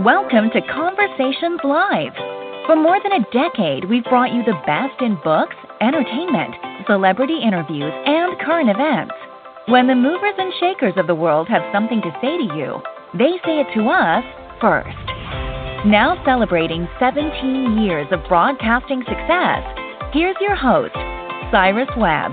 Welcome to Conversations Live. For more than a decade, we've brought you the best in books, entertainment, celebrity interviews, and current events. When the movers and shakers of the world have something to say to you, they say it to us first. Now celebrating 17 years of broadcasting success, here's your host, Cyrus-Webb.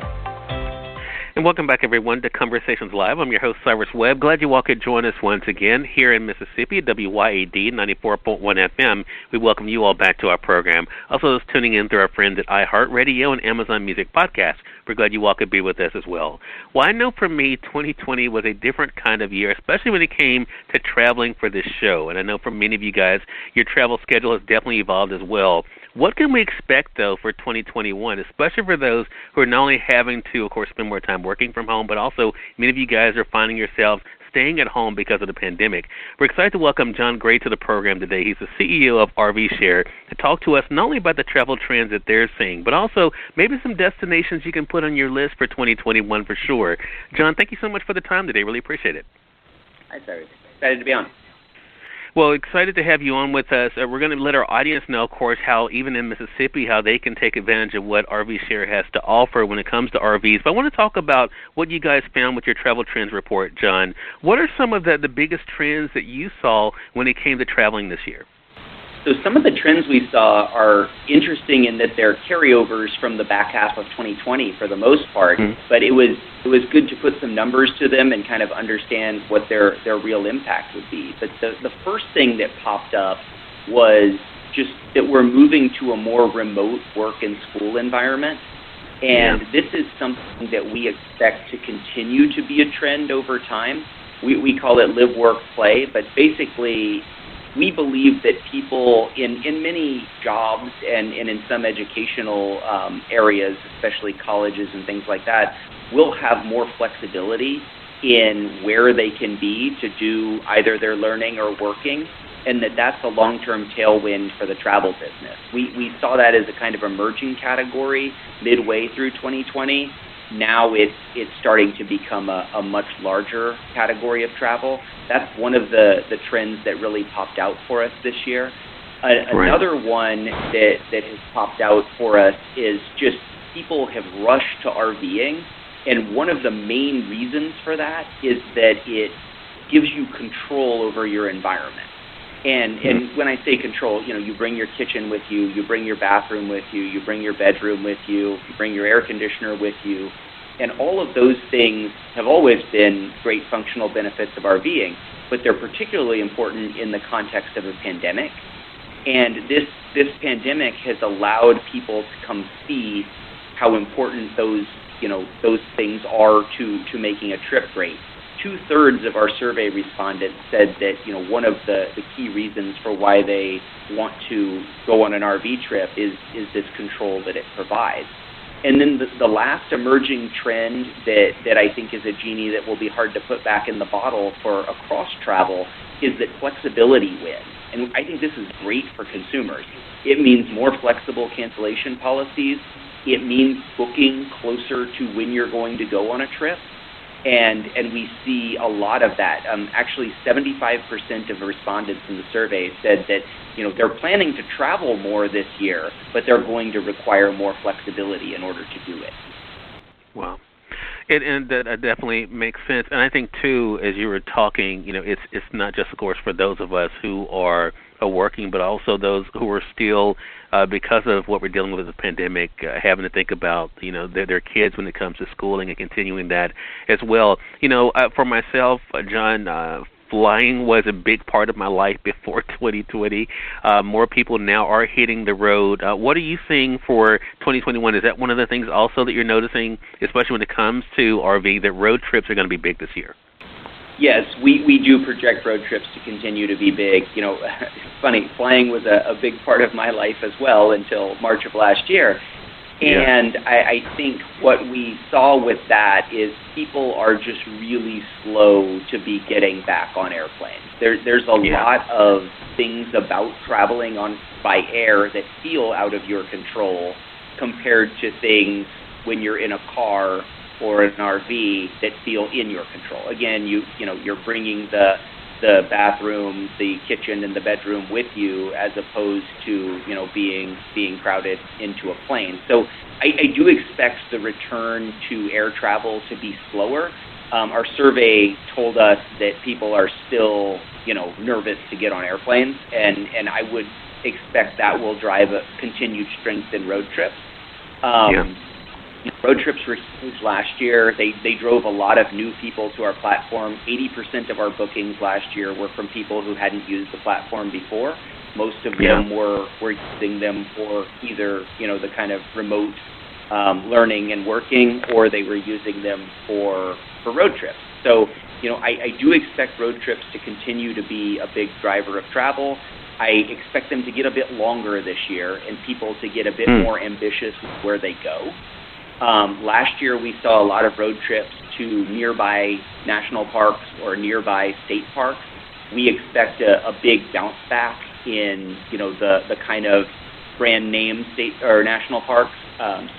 And welcome back, everyone, to Conversations Live. I'm your host, Cyrus-Webb. Glad you all could join us once again here in Mississippi, WYAD 94.1 FM. We welcome you all back to our program. Also, those tuning in through our friends at iHeartRadio and Amazon Music Podcast. We're glad you all could be with us as well. Well, I know for me, 2020 was a different kind of year, especially when it came to traveling for this show. And I know for many of you guys, your travel schedule has definitely evolved as well. What can we expect, though, for 2021, especially for those who are not only having to, of course, spend more time working from home, but also many of you guys are finding yourselves staying at home because of the pandemic. We're excited to welcome Jon Gray to the program today. He's the CEO of RVShare to talk to us not only about the travel trends that they're seeing, but also maybe some destinations you can put on your list for 2021 for sure. Jon, thank you so much for the time today. Really appreciate it. Hi, Cyrus. Excited to be on. Well, excited to have you on with us. We're going to let our audience know, of course, how even in Mississippi, how they can take advantage of what RVShare has to offer when it comes to RVs. But I want to talk about what you guys found with your travel trends report, Jon. What are some of the biggest trends that you saw when it came to traveling this year? So some of the trends we saw are interesting in that they're carryovers from the back half of 2020 for the most part, but it was good to put some numbers to them and kind of understand what their real impact would be. But the first thing that popped up was just that we're moving to a more remote work and school environment. And this is something that we expect to continue to be a trend over time. We call it live, work, play, but basically we believe that people in many jobs and in some educational areas, especially colleges and things like that, will have more flexibility in where they can be to do either their learning or working, and that's a long-term tailwind for the travel business. We saw that as a kind of emerging category midway through 2020. Now it's starting to become a much larger category of travel. That's one of the trends that really popped out for us this year. Another one that has popped out for us is just people have rushed to RVing, and one of the main reasons for that is that it gives you control over your environment. And when I say control, you bring your kitchen with you, you bring your bathroom with you, you bring your bedroom with you, you bring your air conditioner with you, and all of those things have always been great functional benefits of RVing, but they're particularly important in the context of a pandemic. And this pandemic has allowed people to come see how important those things are to making a trip great. 2/3 of our survey respondents said that one of the key reasons for why they want to go on an RV trip is this control that it provides. And then the last emerging trend that I think is a genie that will be hard to put back in the bottle for across travel is that flexibility wins. And I think this is great for consumers. It means more flexible cancellation policies. It means booking closer to when you're going to go on a trip. And we see a lot of that. Actually, 75% of respondents in the survey said that they're planning to travel more this year, but they're going to require more flexibility in order to do it. Wow. And that definitely makes sense. And I think, too, as you were talking, it's not just, of course, for those of us who are working, but also those who are still, because of what we're dealing with the pandemic, having to think about, their kids when it comes to schooling and continuing that as well. For myself, Jon, flying was a big part of my life before 2020. More people now are hitting the road. What are you seeing for 2021? Is that one of the things also that you're noticing, especially when it comes to RV, that road trips are going to be big this year? Yes, we do project road trips to continue to be big. It's funny, flying was a big part of my life as well until March of last year. And I think what we saw with that is people are just really slow to be getting back on airplanes. There's a lot of things about traveling by air that feel out of your control compared to things when you're in a car or an RV that feel in your control. Again, you're bringing the the bathroom, the kitchen, and the bedroom with you, as opposed to being crowded into a plane. So I do expect the return to air travel to be slower. Our survey told us that people are still nervous to get on airplanes, and I would expect that will drive a continued strength in road trips. Road trips were huge last year. They drove a lot of new people to our platform. 80% of our bookings last year were from people who hadn't used the platform before. Most of them were using them for either the kind of remote learning and working, or they were using them for road trips. So I do expect road trips to continue to be a big driver of travel. I expect them to get a bit longer this year, and people to get a bit more ambitious with where they go. Last year, we saw a lot of road trips to nearby national parks or nearby state parks. We expect a big bounce back in the kind of brand name state or national parks.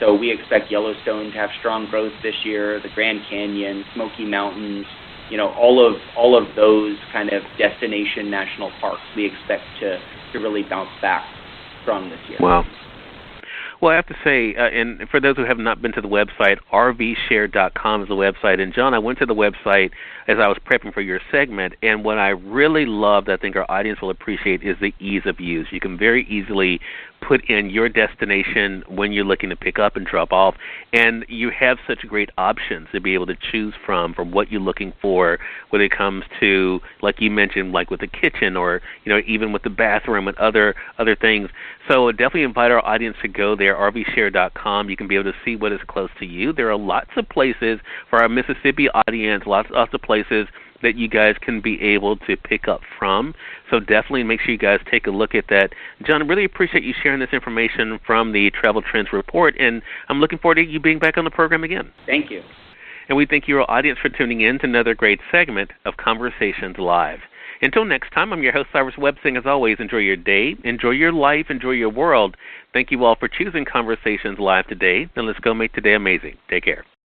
So we expect Yellowstone to have strong growth this year. The Grand Canyon, Smoky Mountains, all of those kind of destination national parks, we expect to really bounce back strong this year. Wow. Well, I have to say, and for those who have not been to the website, RVShare.com is the website. And, John, I went to the website as I was prepping for your segment, and what I really loved, I think our audience will appreciate, is the ease of use. You can very easily put in your destination when you're looking to pick up and drop off, and you have such great options to be able to choose from what you're looking for when it comes to, like you mentioned, like with the kitchen or even with the bathroom and other things. So definitely invite our audience to go there, RVShare.com. You can be able to see what is close to you. There are lots of places for our Mississippi audience, lots of places that you guys can be able to pick up from. So definitely make sure you guys take a look at that. John, I really appreciate you sharing this information from the Travel Trends Report, and I'm looking forward to you being back on the program again. Thank you. And we thank your audience for tuning in to another great segment of Conversations Live. Until next time, I'm your host, Cyrus-Webb, saying as always, enjoy your day, enjoy your life, enjoy your world. Thank you all for choosing Conversations Live today, and let's go make today amazing. Take care.